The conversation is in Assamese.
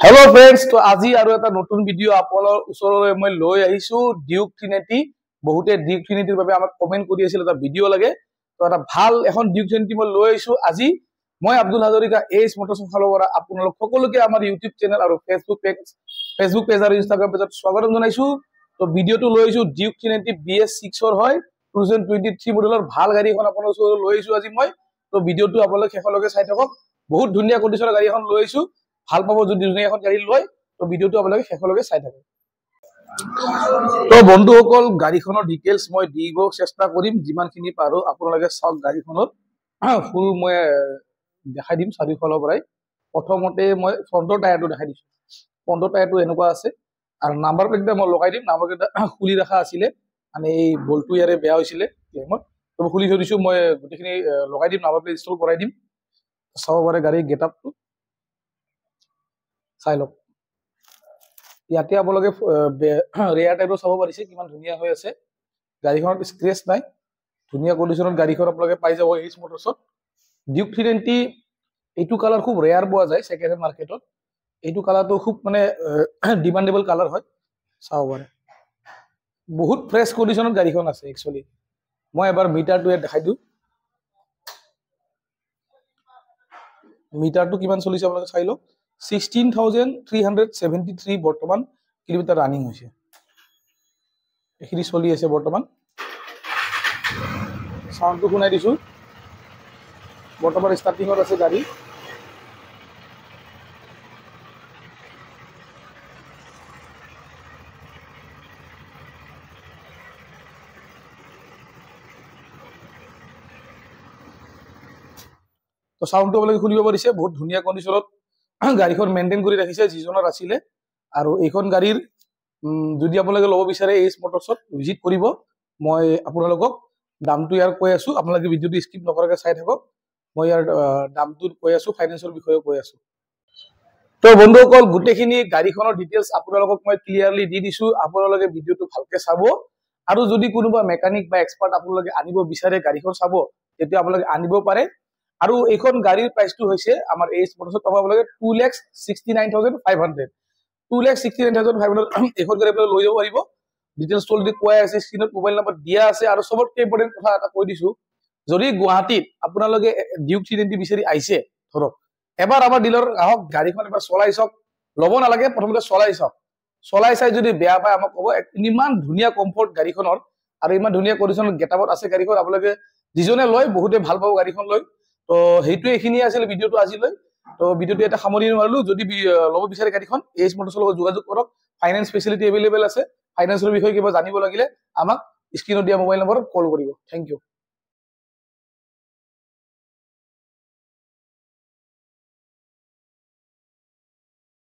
हेलो फ्रेंड्स तो আজি আৰু এটা নতুন ভিডিও আপোনালোকৰ ওচৰলৈ মই লৈ আহিছো ডিউক 380 বহুতে ডিউক 380 ৰ বাবে আমাক কমেন্ট কৰি আছিল এটা ভিডিও লাগে তো এটা ভাল এখন ডিউক 380 মই লৈ আহিছো আজি মই আব্দুল হাজৰিকা এস মোটৰছ ফলো কৰা আপোনালোক সকলোকে আমাৰ ইউটিউব চেনেল আৰু ফেসবুক পেজ আৰু ইনষ্টাগ্ৰাম পেজত স্বাগতম জনাইছো তো ভিডিওটো লৈ আহিছো ডিউক 380 BS6 ৰ হয় 2023 মডেলৰ ভাল গাড়ী এখন আপোনালোকৰ ওচৰলৈ লৈ আহিছো আজি মই তো ভিডিওটো আপোনালোক শেষলৈকে চাই থাকক বহুত ধুনীয়া কণ্ডিচনৰ গাড়ী এখন লৈ আহিছো ভাল পাব যদি দুনিয়া এখন গাড়ী লয় তো ভিডিওটো আপোনালোকে শেষলৈকে চাই থাকক তো বন্ধুসকল গাড়ীখনৰ ডিটেইলছ মই দিব চেষ্টা কৰিম যিমানখিনি পাৰো আপোনালোকে চাওক গাড়ীখনৰ ফুল মই দেখাই দিম চাৰিওফালৰ পৰাই প্ৰথমতে মই ফ্ৰন্টৰ টায়াৰটো দেখাই দিছো ফ্ৰন্টৰ টায়াৰটো এনেকুৱা আছে আৰু নাম্বাৰ প্লেটটা মই লগাই দিম নাম্বাৰ প্লেটটা খুলি ৰাখা আছিল মানে এই বলটো ইয়াৰে বেয়া হৈছিল মই তো খুলি থৈ দিছো মই গোটেইখিনি লগাই দিম নাম্বাৰ প্লেট ইনষ্টল কৰাই দিম চাব পাৰে গাড়ীৰ গেটআপটো চাই লওক ইয়াতে আপোনালোকে ৰেয়াৰ টাইপৰ চাব পাৰিছে কিমান ধুনীয়া হৈ আছে গাড়ীখনত স্ক্ৰেচ নাই ধুনীয়া কণ্ডিচনত গাড়ীখন আপোনালোকে পাই যাব এইচ মোটৰছত ডিউক 390 এইটো কালাৰ খুব ৰেয়াৰ পোৱা যায় সেকেন্ড হেণ্ড মাৰ্কেটত এইটো কালাৰটো খুব মানে ডিমান্ডেবল কালাৰ হয় চাব পাৰে বহুত ফ্ৰেছ কণ্ডিচনত গাড়ীখন আছে একচুয়ালি মই এবাৰ মিটাৰটো দেখাই দিও মিটাৰটো কিমান চলিছে আপোনালোকে চাই লওক 16,373 বৰ্তমান কিলোমিটাৰ ৰানিং হৈছে এখিনি চলি আছে বৰ্তমান সাউন্ডটো শুনাই দিছো বৰ্তমান ষ্টাৰ্টিংত আছে গাড়ী তো সাউন্ডটো আপোনালোকে শুনিব পাৰিছে বহুত ধুনীয়া কণ্ডিচনত গাড়ীখন মেইনটেইন কৰি ৰাখিছে যিজনৰ আছিল আৰু এইখন গাড়ীৰ যদি আপোনালোকে ল'ব বিচাৰে এস মোটৰছত ভিজিট কৰিব মই আপোনালোকক দামটো ইয়াৰ কৈ আছো আপোনালোকে ভিডিওটো স্কিপ নকৰাকৈ চাই থাকক মই ইয়াৰ দামটো কৈ আছো ফাইনান্সৰ বিষয়ে কৈ আছো তো বন্ধুসকল গোটেইখিনি গাড়ীখনৰ ডিটেইলছ আপোনালোকক মই ক্লিয়াৰলি দি দিছো আপোনালোকে ভিডিওটো ভালকে চাব আৰু যদি কোনোবা মেকানিক বা এক্সপাৰ্ট আপোনালোকে আনিব বিচাৰে গাড়ীখন চাব তেতিয়া আপোনালোকে আনিব পাৰে আৰু এইখন গাড়ীৰ প্ৰাইসটো হৈছে আমাৰ এস মোটৰছত পাব আপোনালোকে 2,69,500 2,69,500 এইখন গাড়ী আপোনালোকে লৈ যাব পাৰিব ডিটেইলছ অলৰেডি কোৱা আছে স্ক্ৰিনত মোবাইল নম্বৰ দিয়া আছে আৰু সবতকৈ ইম্পৰ্টেন্ট কথা এটা কৈ দিছো যদি গুৱাহাটীত আপোনালোকে ডিউক 390 বিচাৰি আইছে ধৰক এবাৰ আমাৰ ডিলাৰ আহক গাড়ীখন এবাৰ চলাই চাওক লব নালাগে প্ৰথমতে চলাই চাওক চলাই চাই যদি বেয়া পায় আমাক ক'ব ইমান ধুনীয়া কমফৰ্ট গাড়ীখনৰ আৰু ইমান ধুনীয়া কণ্ডিচনত গেটআপত আছে গাড়ীখন আপোনালোকে যিজনে লয় বহুতে ভাল পাব গাড়ীখন লৈ তো হেইটো এখিনি আছিল ভিডিওটো আজিলৈ তো ভিডিওটো এটা সামৰি মাৰলো যদি লব বিচাৰে গাড়ীখন এস মোটৰছৰ লগত যোগাযোগ কৰক ফাইনান্স ফেসিলিটি अवेलेबल আছে ফাইনান্সৰ বিষয়ে কিবা জানিব লাগিলে আমাক স্ক্ৰিনত দিয়া মোবাইল নম্বৰত কল কৰিব থ্যাংক ইউ